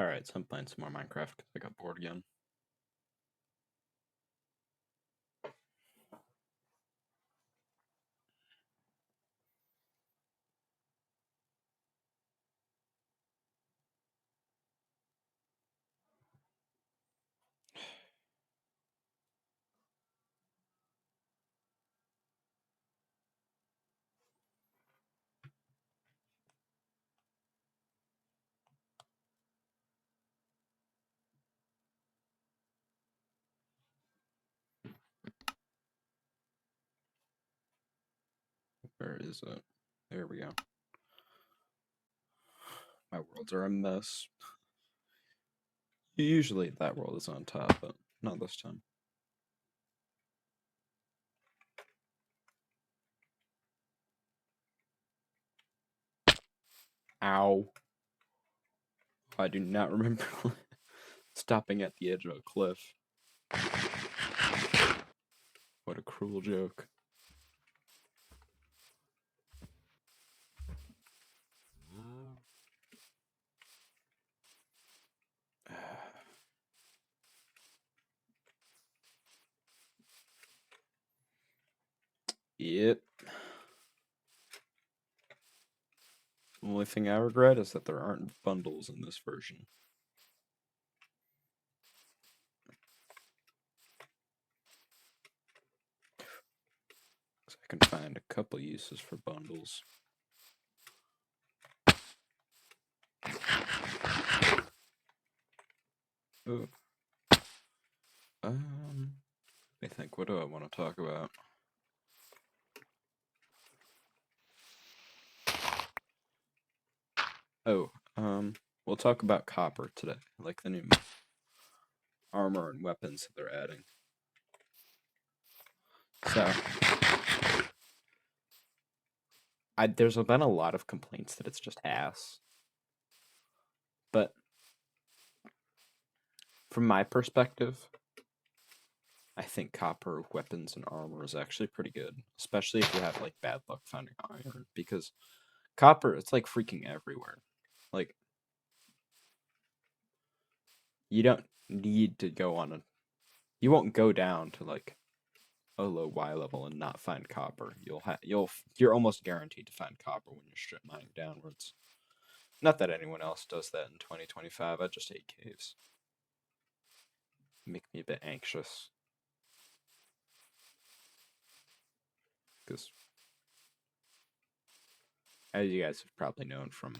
Alright, so I'm playing some more Minecraft because I got bored again. Where is it? There we go. My worlds are a mess. Usually that world is on top, but not this time. Ow. I do not remember stopping at the edge of a cliff. What a cruel joke. Yep. The only thing I regret is that there aren't bundles in this version. So I can find a couple uses for bundles. Ooh. Let me think, what do I want to talk about? Oh, we'll talk about copper today, like the new armor and weapons that they're adding. So, there's been a lot of complaints that it's just ass. But from my perspective, I think copper weapons and armor is actually pretty good, especially if you have like bad luck finding iron, because copper, it's like freaking everywhere. Like, you don't need to go on you won't go down to like a low Y level and not find copper. You're almost guaranteed to find copper when you're strip mining downwards. Not that anyone else does that in 2025. I just hate caves. Make me a bit anxious. Because, as you guys have probably known from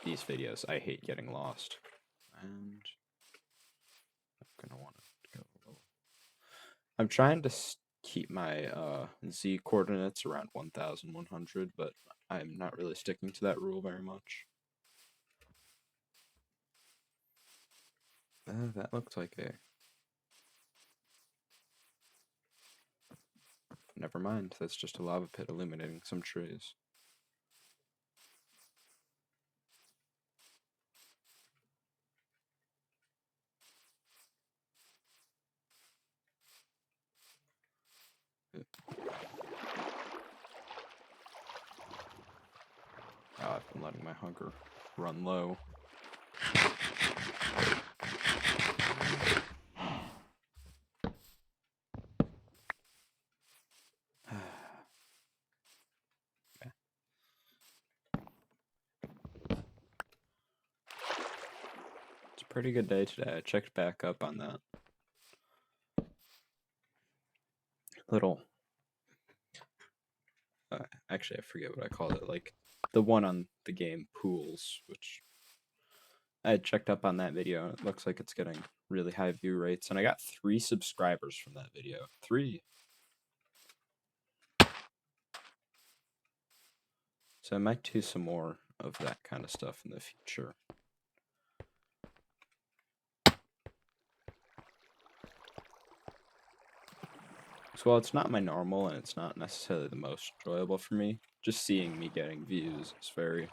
these videos, I hate getting lost. And I'm gonna want to go. I'm trying to keep my Z coordinates around 1,100, but I'm not really sticking to that rule very much. That looked like a... Never mind, that's just a lava pit illuminating some trees. Oh, I've been letting my hunger run low. It's a pretty good day today. I checked back up on that little... actually, I forget what I called it. Like, the one on the game Pools, which I had checked up on that video, and it looks like it's getting really high view rates, and I got 3 subscribers from that video. 3! So I might do some more of that kind of stuff in the future. So while it's not my normal, and it's not necessarily the most enjoyable for me, just seeing me getting views is very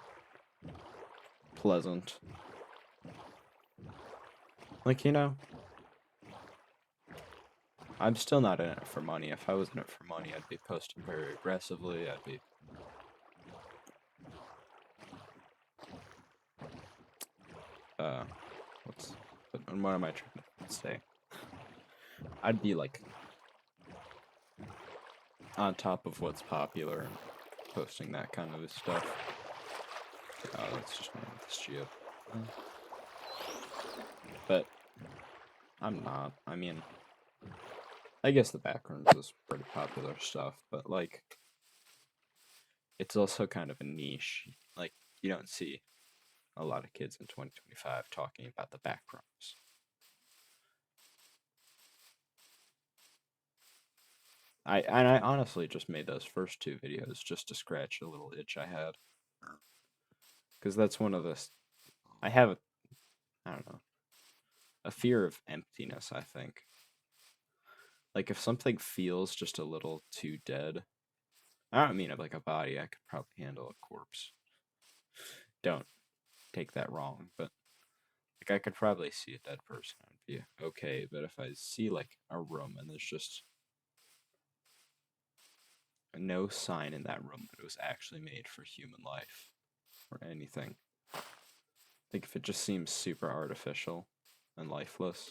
pleasant. Like, you know, I'm still not in it for money. If I was in it for money, I'd be posting very aggressively. I'd be... what am I trying to say? I'd be like on top of what's popular and posting that kind of stuff. Oh, that's just me with this geo. But I'm not. I mean, I guess the Backrooms is pretty popular stuff, but like, it's also kind of a niche. Like, you don't see a lot of kids in 2025 talking about the Backrooms. I honestly just made those first two videos just to scratch a little itch I had. Because that's one of the... I have I don't know, a fear of emptiness, I think. Like, if something feels just a little too dead, I don't mean it like a body, I could probably handle a corpse. Don't take that wrong, but like I could probably see a dead person and be okay, but if I see like a room and there's just no sign in that room that it was actually made for human life or anything. Like if it just seems super artificial and lifeless,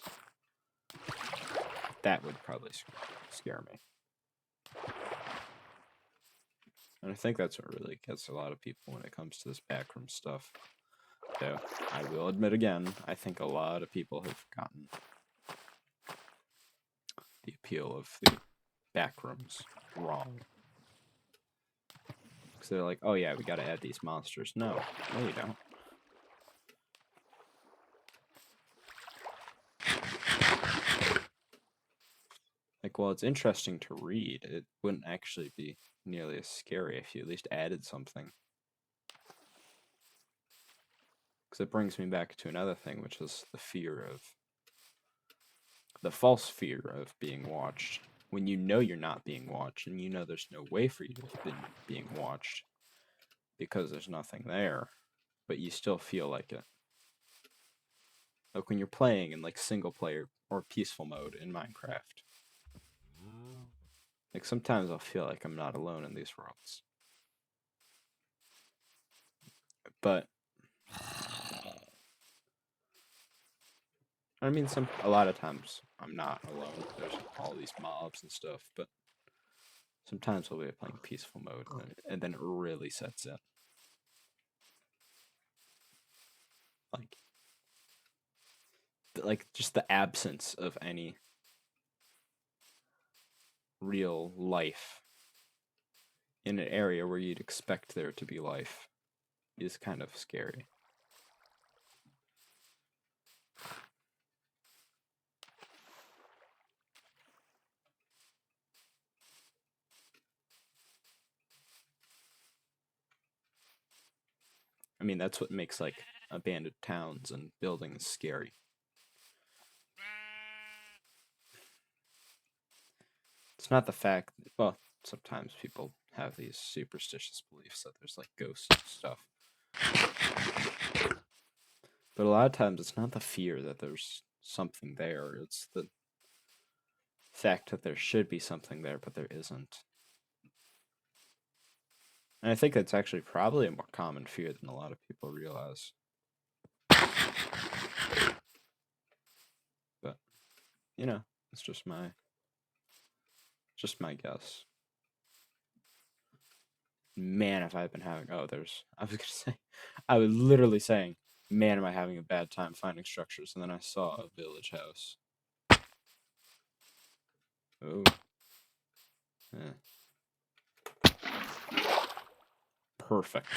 that would probably scare me. And I think that's what really gets a lot of people when it comes to this backroom stuff. Though I will admit again, I think a lot of people have gotten the appeal of the backrooms wrong. Because they're like, oh yeah, we gotta add these monsters. No, you don't. Like, while it's interesting to read, it wouldn't actually be nearly as scary if you at least added something. Because it brings me back to another thing, which is the false fear of being watched. When you know you're not being watched, and you know there's no way for you to have been being watched, because there's nothing there, but you still feel like it. Like when you're playing in like single player or peaceful mode in Minecraft. Like sometimes I'll feel like I'm not alone in these worlds. But I mean, a lot of times I'm not alone. There's all these mobs and stuff, but sometimes we'll be playing peaceful mode, and then it really sets in. Like just the absence of any real life in an area where you'd expect there to be life is kind of scary. I mean, that's what makes like abandoned towns and buildings scary. It's not the fact that, well, sometimes people have these superstitious beliefs that there's like ghosts and stuff. But a lot of times it's not the fear that there's something there, it's the fact that there should be something there, but there isn't. And I think that's actually probably a more common fear than a lot of people realize. But, you know, it's just my guess. Man, if I've been having, I was literally saying, man, am I having a bad time finding structures, and then I saw a village house. Oh. Yeah. Perfect.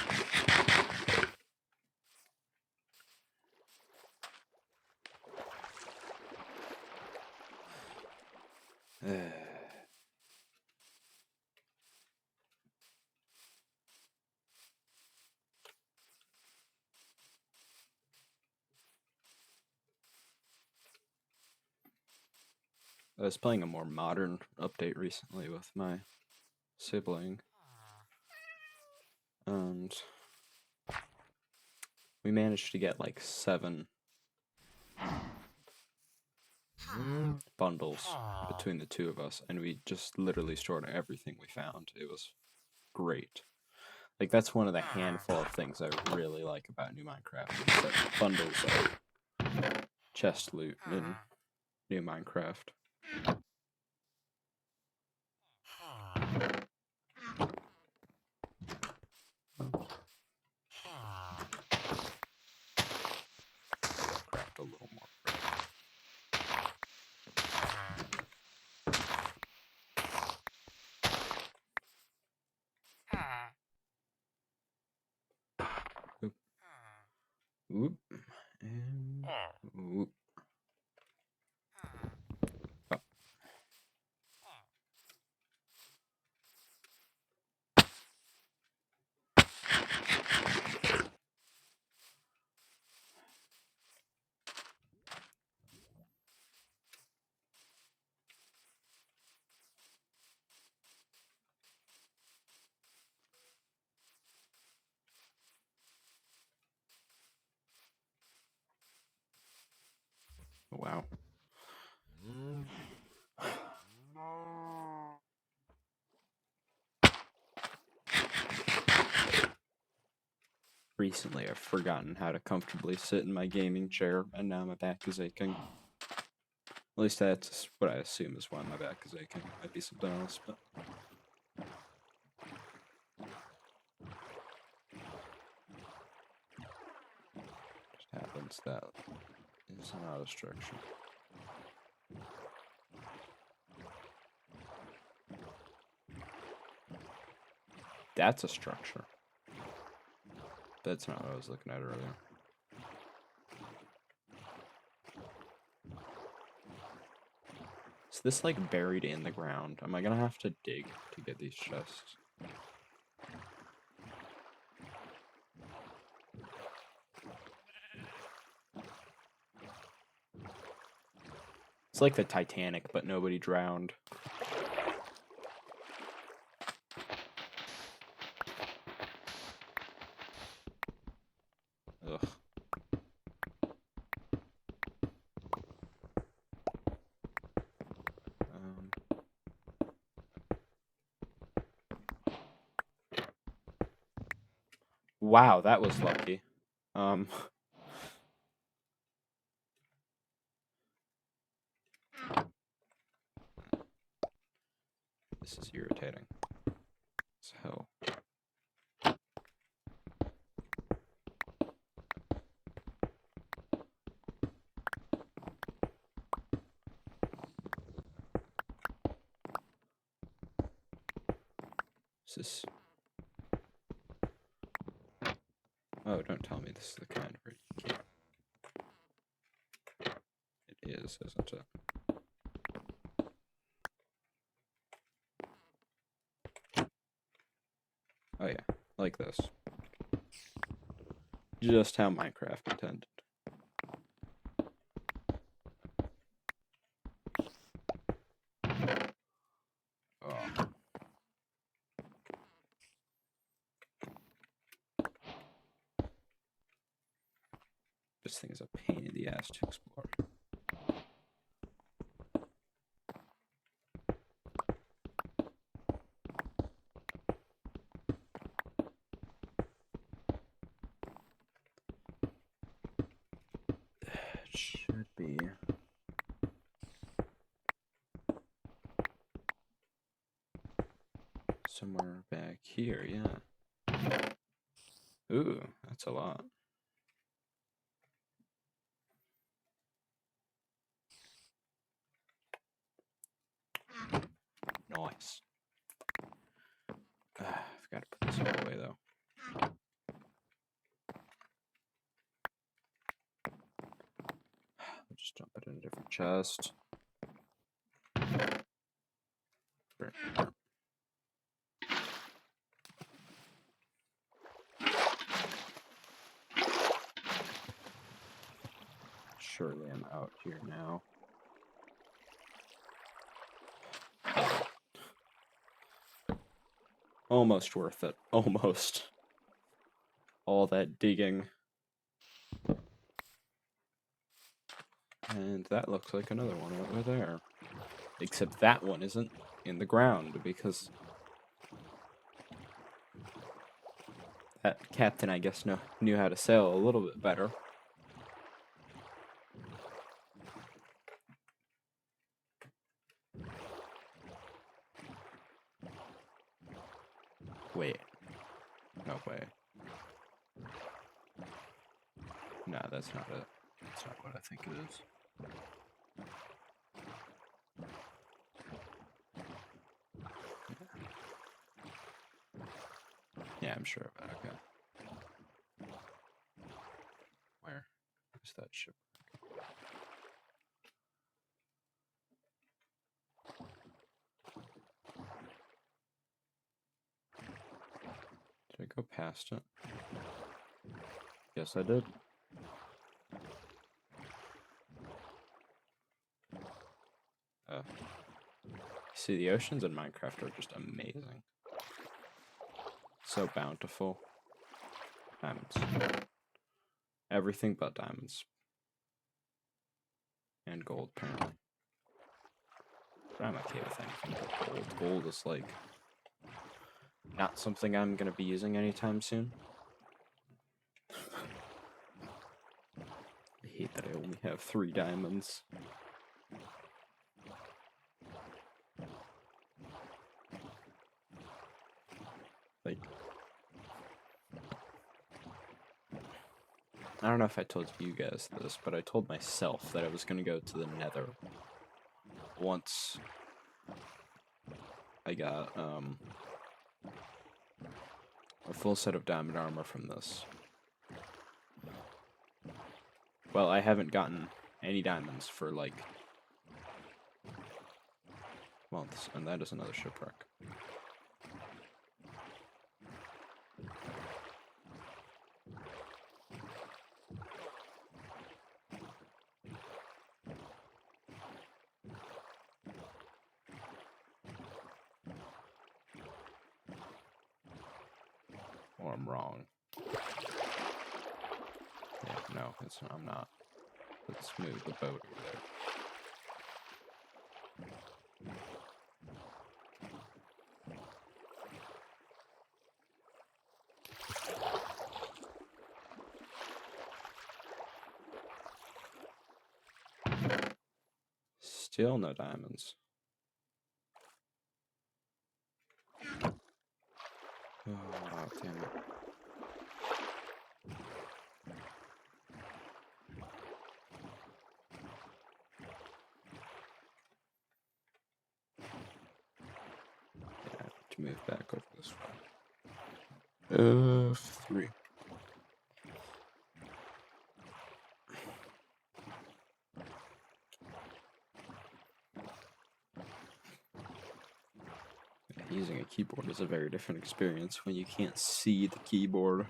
I was playing a more modern update recently with my sibling, and we managed to get like 7 bundles between the two of us, and we just literally stored everything we found. It was great. Like, that's one of the handful of things I really like about New Minecraft, is that bundles of chest loot in New Minecraft. Craft a little more. Oop. And oop. Oh. Wow. Recently, I've forgotten how to comfortably sit in my gaming chair, and now my back is aching. At least that's what I assume is why my back is aching. It might be something else, but... just happens that is not a structure. That's a structure. That's not what I was looking at earlier. Is this like buried in the ground? Am I gonna have to dig to get these chests? It's like the Titanic, but nobody drowned. Ugh. Wow, that was lucky. This is irritating. So... is this... oh, don't tell me this is the kind where you can't... it is, isn't it? Oh yeah, like this. Just how Minecraft intended. Oh. This thing is a pain in the ass to explore. It should be... somewhere back here, yeah. Ooh, that's a lot. Nice. I've got to put this all away, though. I'll just dump it in a different chest. Surely I'm out here now. Almost worth it. Almost. All that digging. And that looks like another one over there. Except that one isn't in the ground because... That captain, I guess, knew how to sail a little bit better. Wait. No way. Nah, that's not it. That's not what I think it is. Yeah, I'm sure of it. Okay. Where is that ship? Did I go past it? Yes, I did. See, the oceans in Minecraft are just amazing. So bountiful. Diamonds. Everything but diamonds. And gold, apparently. But I'm okay with anything but gold. Gold is, like, not something I'm gonna be using anytime soon. I hate that I only have 3 diamonds. Like, I don't know if I told you guys this, but I told myself that I was gonna go to the Nether once I got a full set of diamond armor from this. Well, I haven't gotten any diamonds for like months, and that is another shipwreck. Or I'm wrong. Yeah, no, I'm not. Let's move the boat over there. Still no diamonds. Oh, damn it. Yeah, I have to move back over this way. 3. Using a keyboard is a very different experience when you can't see the keyboard.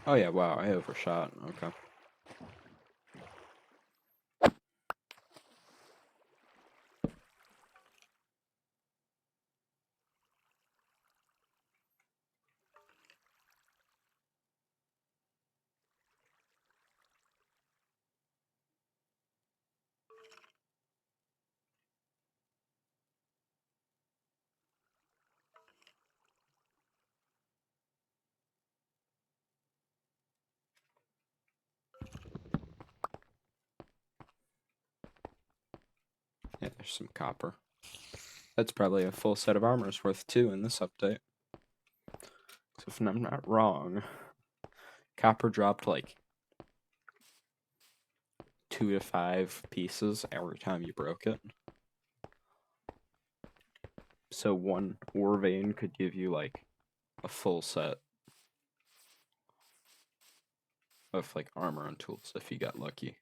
Oh yeah, wow, I overshot. Okay. Yeah, there's some copper. That's probably a full set of armor's worth too in this update. So if I'm not wrong, copper dropped like 2 to 5 pieces every time you broke it. So one ore vein could give you like a full set of like armor and tools if you got lucky.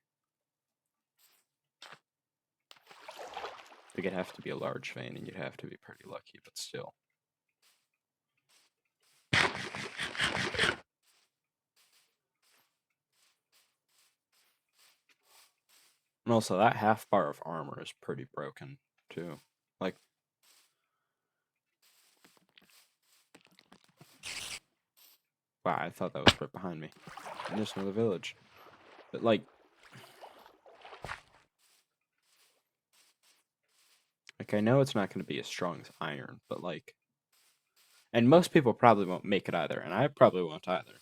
It'd have to be a large vein and you'd have to be pretty lucky, but still. And also, that half bar of armor is pretty broken, too. Like, wow, I thought that was right behind me. And there's another village. But, like, I know it's not going to be as strong as iron, but, like, and most people probably won't make it either, and I probably won't either.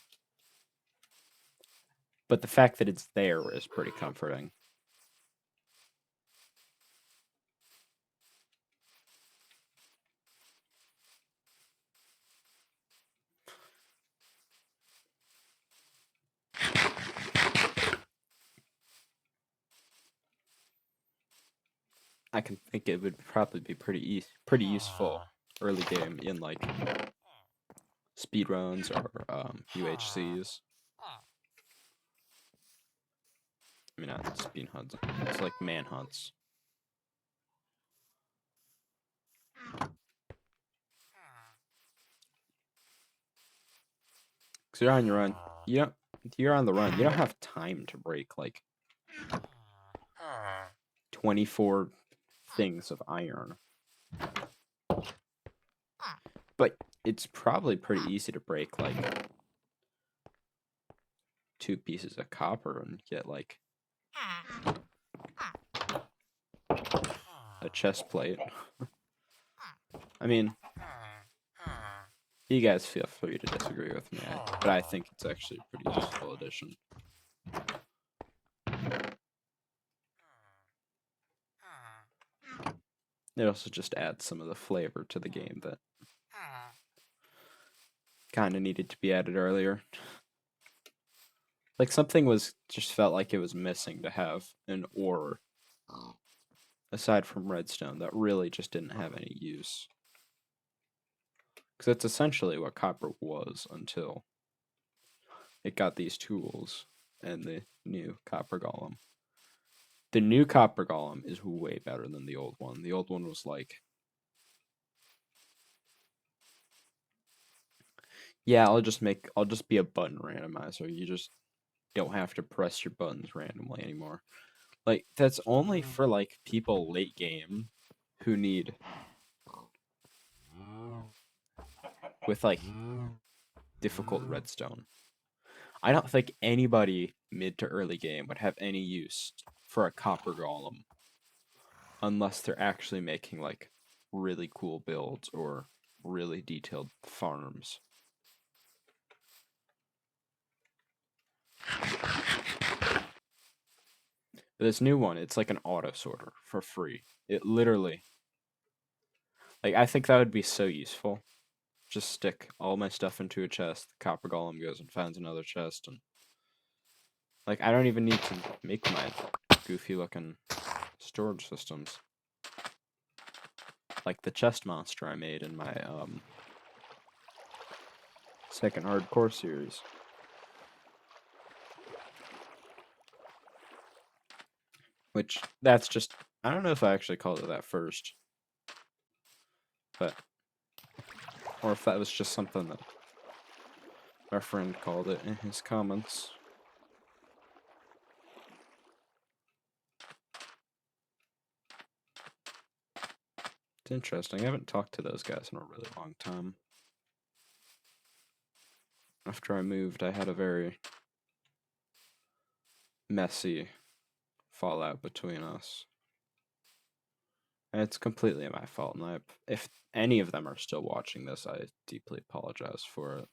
But the fact that it's there is pretty comforting. I can think it would probably be pretty useful early game in like speedruns or UHCs. I mean, not speed hunts. It's like manhunts. Cause you're on your run. You're on the run. You don't have time to break like 24 things of iron. But it's probably pretty easy to break like 2 pieces of copper and get like a chest plate. I mean, you guys feel free to disagree with me, but I think it's actually a pretty useful addition. It also just adds some of the flavor to the game that kind of needed to be added earlier. Like something just felt like it was missing to have an ore aside from redstone that really just didn't have any use. Because that's essentially what copper was until it got these tools and the new copper golem. The new copper golem is way better than the old one. The old one was like, yeah, I'll just be a button randomizer. You just don't have to press your buttons randomly anymore. Like, that's only for, like, people late game who need, with, like, difficult redstone. I don't think anybody mid to early game would have any use for a copper golem unless they're actually making, like, really cool builds or really detailed farms. But this new one, it's like an auto sorter for free. It literally, like, I think that would be so useful. Just stick all my stuff into a chest. The copper golem goes and finds another chest, and like I don't even need to make my goofy looking storage systems. Like the chest monster I made in my second hardcore series. Which that's just I don't know if I actually called it that first. But or if that was just something that our friend called it in his comments. It's interesting. I haven't talked to those guys in a really long time. After I moved, I had a very messy fallout between us. And it's completely my fault, and if any of them are still watching this, I deeply apologize for it.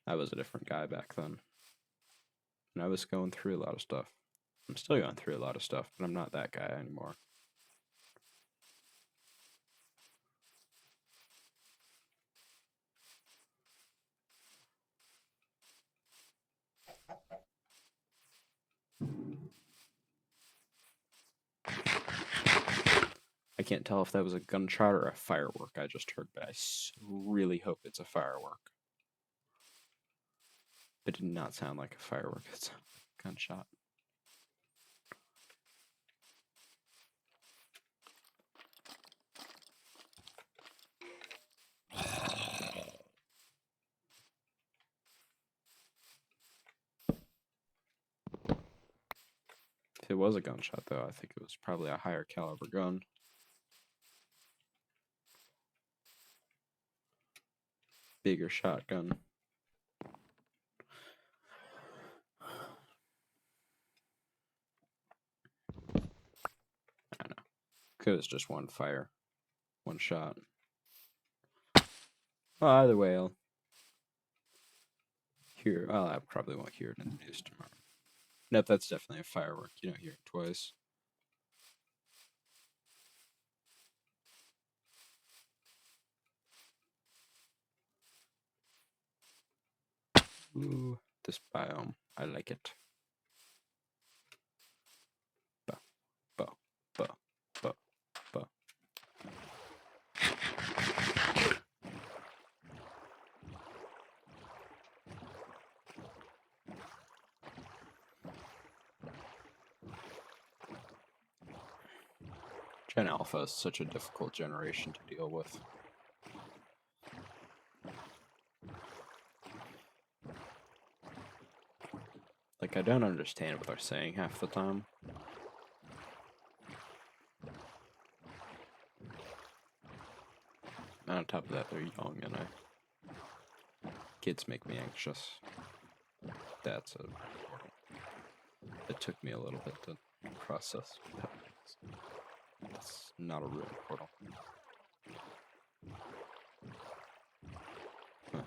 I was a different guy back then. And I was going through a lot of stuff. I'm still going through a lot of stuff, but I'm not that guy anymore. I can't tell if that was a gunshot or a firework I just heard, but I really hope it's a firework. It did not sound like a firework. It sounded like a gunshot. If it was a gunshot, though, I think it was probably a higher caliber gun. Bigger shotgun. I don't know. Could have just one fire. One shot. Well, either way, I'll hear. Well, I probably won't hear it in the news tomorrow. Nope, that's definitely a firework. You don't hear it twice. Ooh, this biome. I like it. Bow, bow, bow, bow, bow. Gen Alpha is such a difficult generation to deal with. Like, I don't understand what they're saying half the time. And on top of that, they're young, and kids make me anxious. That's a portal. It took me a little bit to process. It's not a ruin portal. Huh.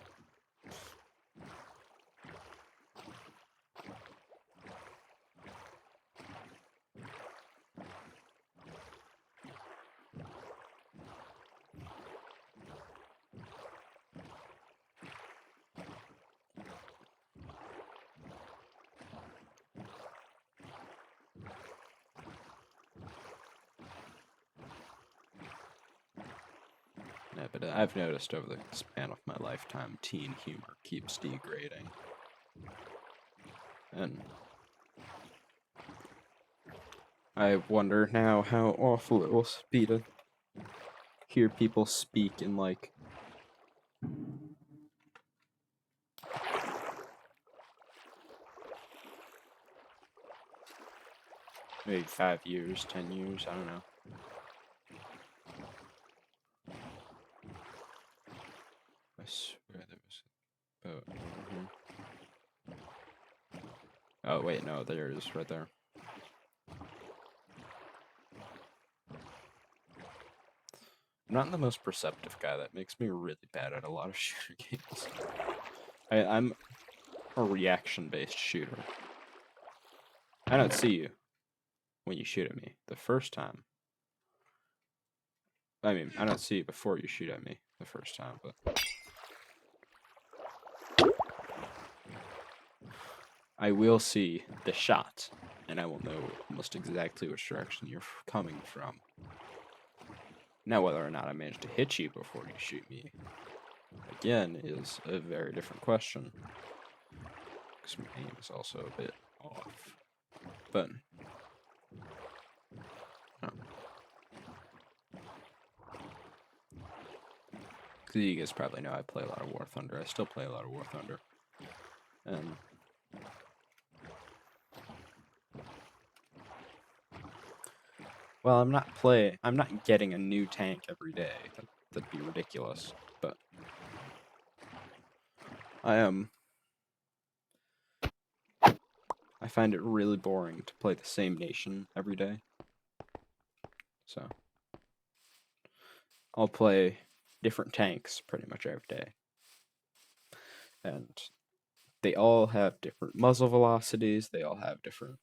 Yeah, but I've noticed over the span of my lifetime, teen humor keeps degrading. And I wonder now how awful it will be to hear people speak in, like, maybe 5 years, 10 years, I don't know. I swear there was a boat over here. Oh, wait, no, there it is, right there. I'm not the most perceptive guy. That makes me really bad at a lot of shooter games. I'm a reaction-based shooter. I don't see you when you shoot at me the first time. I mean, I don't see you before you shoot at me the first time, but I will see the shot, and I will know almost exactly which direction you're coming from. Now, whether or not I manage to hit you before you shoot me, again, is a very different question. Because my aim is also a bit off. But, no. Because you guys probably know I play a lot of War Thunder. I still play a lot of War Thunder. And well, I'm not getting a new tank every day. That'd be ridiculous. But I find it really boring to play the same nation every day. So I'll play different tanks pretty much every day. And they all have different muzzle velocities, they all have different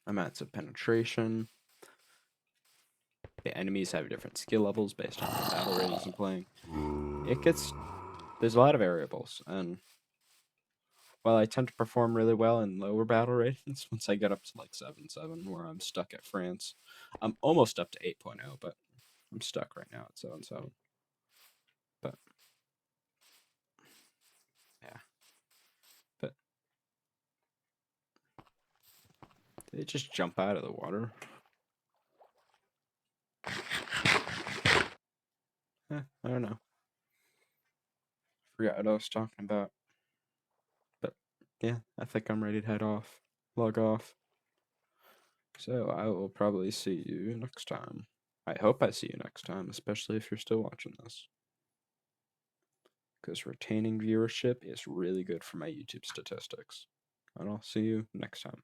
amounts of penetration. The enemies have different skill levels based on the battle ratings I'm playing. There's a lot of variables, and while I tend to perform really well in lower battle ratings, once I get up to like 7.7, where I'm stuck at France, I'm almost up to 8.0, but I'm stuck right now at 7.7. But yeah, but did it just jump out of the water? I don't know. Forgot what I was talking about. But yeah, I think I'm ready to head off. Log off. So I will probably see you next time. I hope I see you next time, especially if you're still watching this. Because retaining viewership is really good for my YouTube statistics. And I'll see you next time.